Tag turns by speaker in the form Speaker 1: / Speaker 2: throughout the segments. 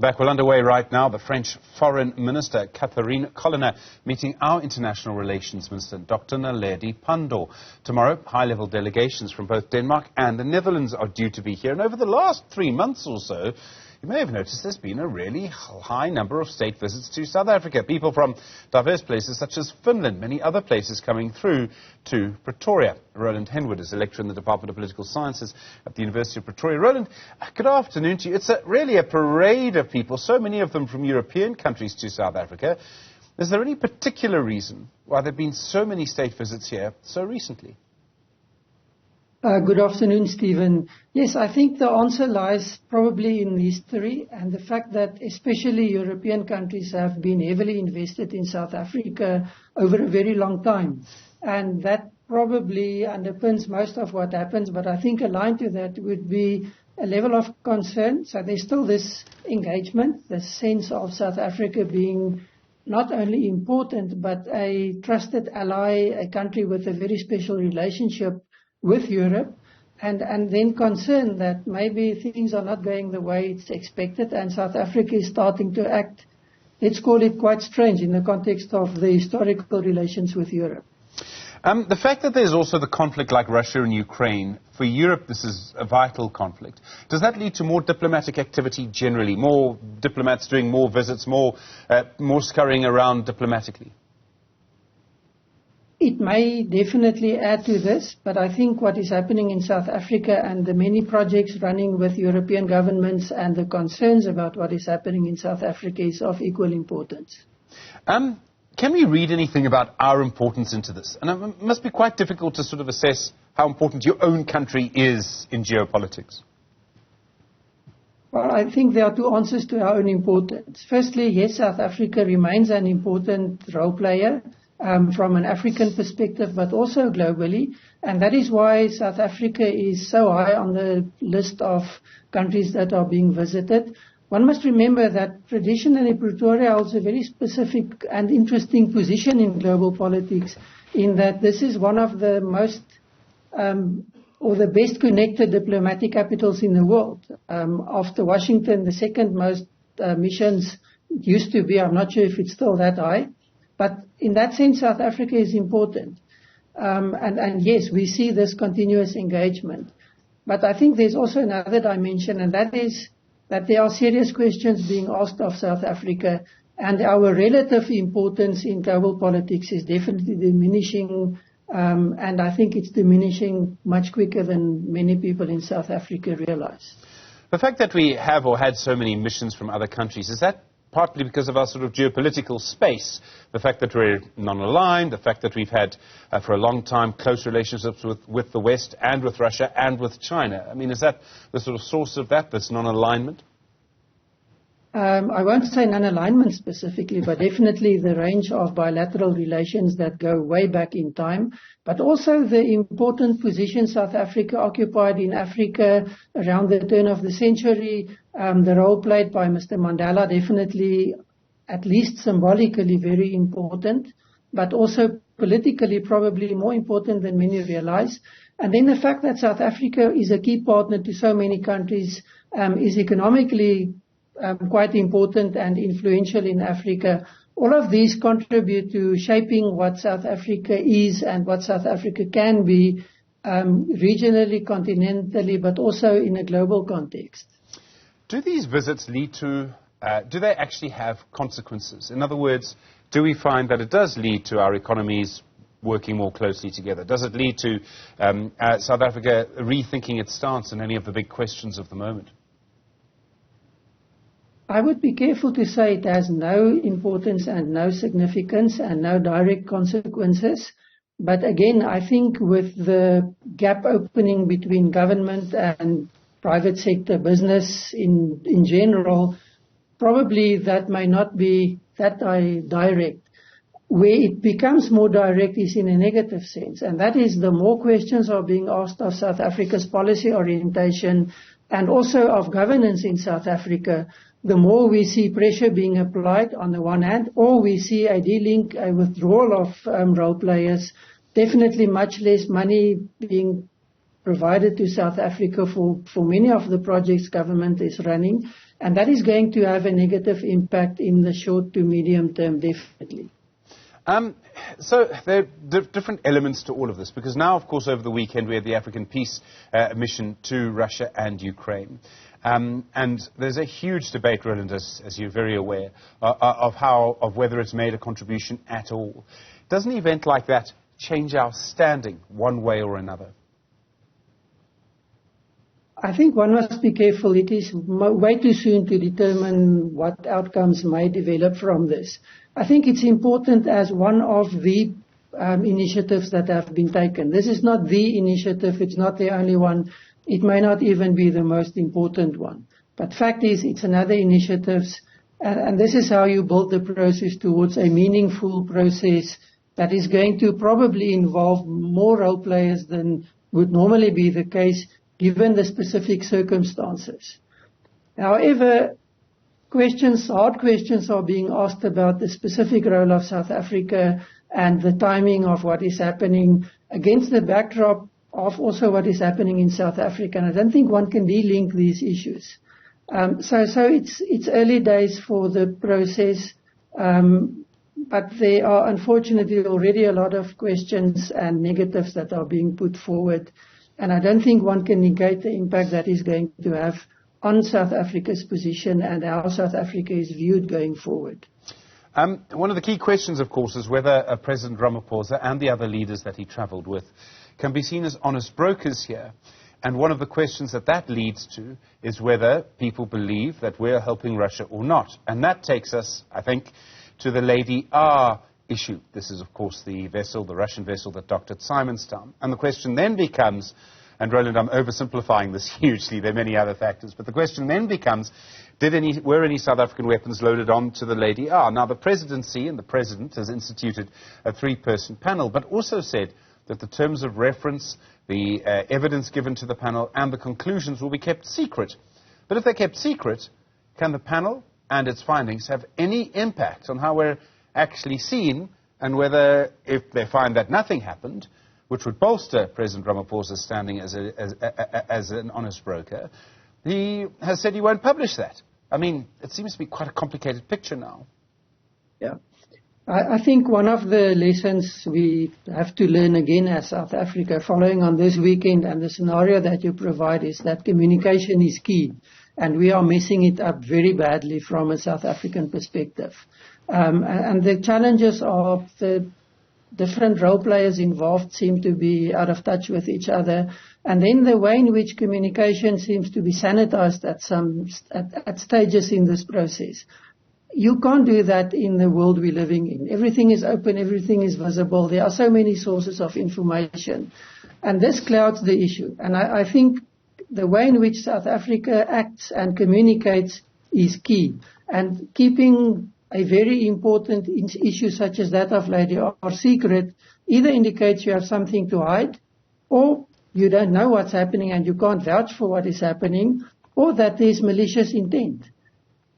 Speaker 1: Back well underway right now, the French Foreign Minister, Catherine Colonna, meeting our International Relations Minister, Dr. Naledi Pandor. Tomorrow, high-level delegations from both Denmark and the Netherlands are due to be here. And over the last 3 months or so, you may have noticed there's been a really high number of state visits to South Africa. People from diverse places such as Finland, many other places coming through to Pretoria. Roland Henwood is a lecturer in the Department of Political Sciences at the University of Pretoria. Roland, good afternoon to you. It's really a parade of people, so many of them from European countries to South Africa. Is there any particular reason why there have been so many state visits here so recently?
Speaker 2: Good afternoon, Stephen. Yes, I think the answer lies probably in history and the fact that especially European countries have been heavily invested in South Africa over a very long time. And that probably underpins most of what happens, but I think aligned to that would be a level of concern. So there's still this engagement, this sense of South Africa being not only important, but a trusted ally, a country with a very special relationship with Europe, and then concern that maybe things are not going the way it's expected, and South Africa is starting to act, let's call it quite strange in the context of the historical relations with Europe.
Speaker 1: The fact that there's also the conflict like Russia and Ukraine, for Europe this is a vital conflict. Does that lead to more diplomatic activity generally, more diplomats doing more visits, more scurrying around diplomatically?
Speaker 2: It may definitely add to this, but I think what is happening in South Africa and the many projects running with European governments and the concerns about what is happening in South Africa is of equal importance.
Speaker 1: Can we read anything about our importance into this? And it must be quite difficult to sort of assess how important your own country is in geopolitics.
Speaker 2: Well, I think there are two answers to our own importance. Firstly, yes, South Africa remains an important role player from an African perspective, but also globally. And that is why South Africa is so high on the list of countries that are being visited. One must remember that traditionally Pretoria holds a very specific and interesting position in global politics, in that this is one of the most or the best connected diplomatic capitals in the world. After Washington, the second most missions used to be, I'm not sure if it's still that high. But in that sense, South Africa is important. And yes, we see this continuous engagement. But I think there's also another dimension, and that is that there are serious questions being asked of South Africa, and our relative importance in global politics is definitely diminishing, and I think it's diminishing much quicker than many people in South Africa realize.
Speaker 1: The fact that we have or had so many missions from other countries, is that partly because of our sort of geopolitical space, the fact that we're non-aligned, the fact that we've had for a long time close relationships with the West and with Russia and with China? I mean, is that the sort of source of that, this non-alignment?
Speaker 2: I won't say non-alignment specifically, but definitely the range of bilateral relations that go way back in time, but also the important position South Africa occupied in Africa around the turn of the century, the role played by Mr. Mandela, definitely, at least symbolically, very important, but also politically probably more important than many realize. And then the fact that South Africa is a key partner to so many countries, is economically quite important and influential in Africa. All of these contribute to shaping what South Africa is and what South Africa can be regionally, continentally, but also in a global context.
Speaker 1: Do these visits lead to, do they actually have consequences? In other words, do we find that it does lead to our economies working more closely together? Does it lead to South Africa rethinking its stance on any of the big questions of the moment?
Speaker 2: I would be careful to say it has no importance and no significance and no direct consequences. But again, I think with the gap opening between government and private sector business in general, probably that may not be that direct. Where it becomes more direct is in a negative sense. And that is the more questions are being asked of South Africa's policy orientation and also of governance in South Africa, the more we see pressure being applied on the one hand, or we see a de-link, a withdrawal of role players, definitely much less money being provided to South Africa for many of the projects government is running. And that is going to have a negative impact in the short to medium term, definitely.
Speaker 1: So there are different elements to all of this, because now, of course, over the weekend we had the African Peace Mission to Russia and Ukraine. And there's a huge debate, Roland, as you're very aware, of whether it's made a contribution at all. Doesn't an event like that change our standing one way or another?
Speaker 2: I think one must be careful. It is way too soon to determine what outcomes may develop from this. I think it's important as one of the initiatives that have been taken. This is not the initiative. It's not the only one. It may not even be the most important one. But fact is, it's another initiative, and this is how you build the process towards a meaningful process that is going to probably involve more role players than would normally be the case, given the specific circumstances. However, hard questions are being asked about the specific role of South Africa and the timing of what is happening against the backdrop of also what is happening in South Africa. And I don't think one can de-link these issues. So it's early days for the process, but there are unfortunately already a lot of questions and negatives that are being put forward. And I don't think one can negate the impact that is going to have on South Africa's position and how South Africa is viewed going forward.
Speaker 1: One of the key questions, of course, is whether President Ramaphosa and the other leaders that he travelled with can be seen as honest brokers here. And one of the questions that leads to is whether people believe that we're helping Russia or not. And that takes us, I think, to the Lady R issue. This is, of course, the vessel, the Russian vessel that docked at Simonstown. And the question then becomes, and Roland, I'm oversimplifying this hugely, there are many other factors, but the question then becomes, were any South African weapons loaded onto the Lady R? Now, the presidency and the president has instituted a 3-person panel, but also said that the terms of reference, the evidence given to the panel, and the conclusions will be kept secret. But if they're kept secret, can the panel and its findings have any impact on how we're actually seen, and whether, if they find that nothing happened, which would bolster President Ramaphosa's standing as an honest broker, he has said he won't publish that. I mean, it seems to be quite a complicated picture now.
Speaker 2: Yeah. I think one of the lessons we have to learn again as South Africa, following on this weekend and the scenario that you provide, is that communication is key. And we are messing it up very badly from a South African perspective. And the challenges of the different role players involved seem to be out of touch with each other. And then the way in which communication seems to be sanitized at stages in this process. You can't do that in the world we're living in. Everything is open, everything is visible. There are so many sources of information. And this clouds the issue. And I think the way in which South Africa acts and communicates is key. And keeping a very important issue such as that of Lady R secret either indicates you have something to hide, or you don't know what's happening and you can't vouch for what is happening, or that there's malicious intent.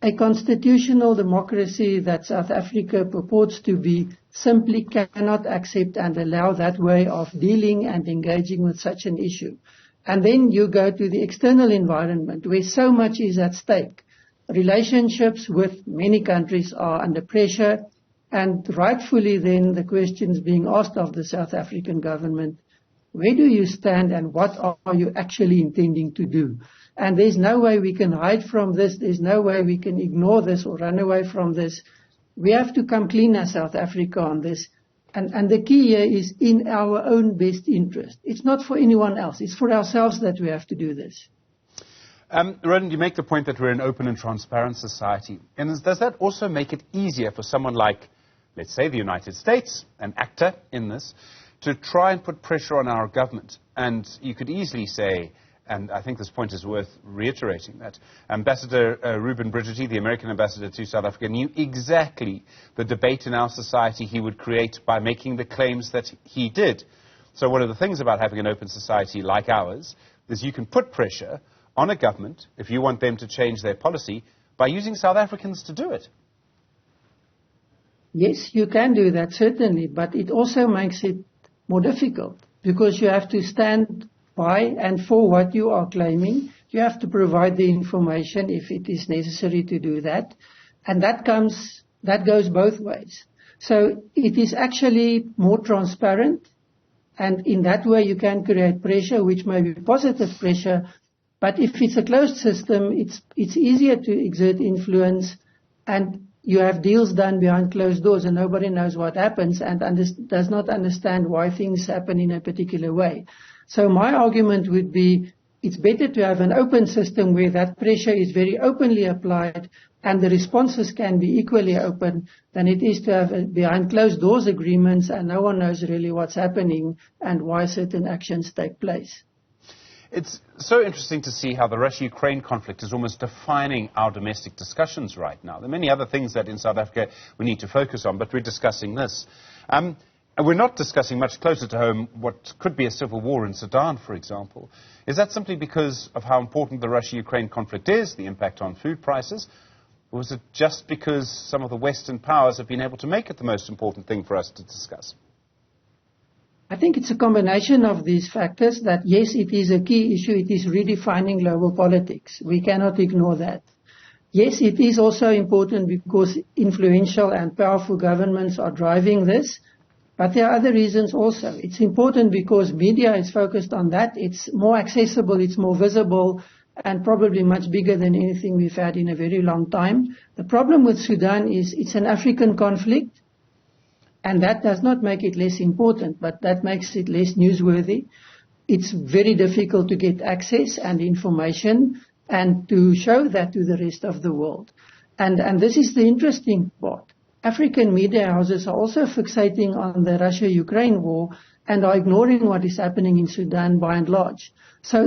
Speaker 2: A constitutional democracy that South Africa purports to be simply cannot accept and allow that way of dealing and engaging with such an issue. And then you go to the external environment where so much is at stake. Relationships with many countries are under pressure, and rightfully then the questions being asked of the South African government, where do you stand and what are you actually intending to do? And there's no way we can hide from this, there's no way we can ignore this or run away from this. We have to come clean as South Africa on this. And the key here is in our own best interest. It's not for anyone else, it's for ourselves that we have to do this.
Speaker 1: Roland, you make the point that we're an open and transparent society. And does that also make it easier for someone like, let's say, the United States, an actor in this, to try and put pressure on our government? And you could easily say, and I think this point is worth reiterating, that Ambassador Ruben Brigitte, the American ambassador to South Africa, knew exactly the debate in our society he would create by making the claims that he did. So one of the things about having an open society like ours is you can put pressure on a government, if you want them to change their policy, by using South Africans to do it.
Speaker 2: Yes, you can do that, certainly, but it also makes it more difficult because you have to stand by and for what you are claiming. you have to provide the information if it is necessary to do that. And that goes both ways. So it is actually more transparent, and in that way you can create pressure, which may be positive pressure. But if it's a closed system, it's easier to exert influence, and you have deals done behind closed doors and nobody knows what happens and does not understand why things happen in a particular way. So my argument would be it's better to have an open system where that pressure is very openly applied and the responses can be equally open than it is to have behind closed doors agreements and no one knows really what's happening and why certain actions take place.
Speaker 1: It's so interesting to see how the Russia-Ukraine conflict is almost defining our domestic discussions right now. There are many other things that in South Africa we need to focus on, but we're discussing this. And we're not discussing much closer to home what could be a civil war in Sudan, for example. Is that simply because of how important the Russia-Ukraine conflict is, the impact on food prices? Or is it just because some of the Western powers have been able to make it the most important thing for us to discuss?
Speaker 2: I think it's a combination of these factors that, yes, it is a key issue. It is redefining global politics. We cannot ignore that. Yes, it is also important because influential and powerful governments are driving this. But there are other reasons also. It's important because media is focused on that. It's more accessible, it's more visible, and probably much bigger than anything we've had in a very long time. The problem with Sudan is it's an African conflict, and that does not make it less important, but that makes it less newsworthy. It's very difficult to get access and information and to show that to the rest of the world. And this is the interesting part. African media houses are also fixating on the Russia-Ukraine war and are ignoring what is happening in Sudan by and large. So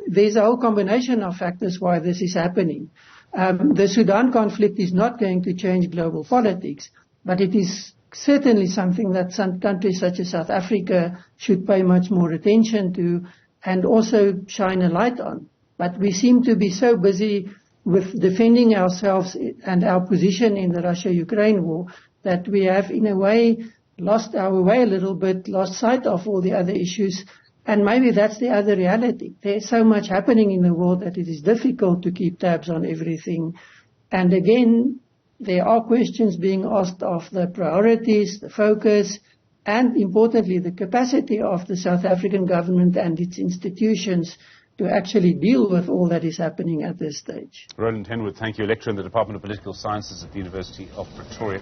Speaker 2: there's a whole combination of factors why this is happening. The Sudan conflict is not going to change global politics, but it is certainly something that some countries such as South Africa should pay much more attention to and also shine a light on. But we seem to be so busy with defending ourselves and our position in the Russia-Ukraine war that we have, in a way, lost our way a little bit, lost sight of all the other issues. And maybe that's the other reality. There's so much happening in the world that it is difficult to keep tabs on everything. And again, there are questions being asked of the priorities, the focus, and importantly, the capacity of the South African government and its institutions to actually deal with all that is happening at this stage.
Speaker 1: Roland, Henwood, thank you. Lecturer in the Department of Political Sciences at the University of Pretoria.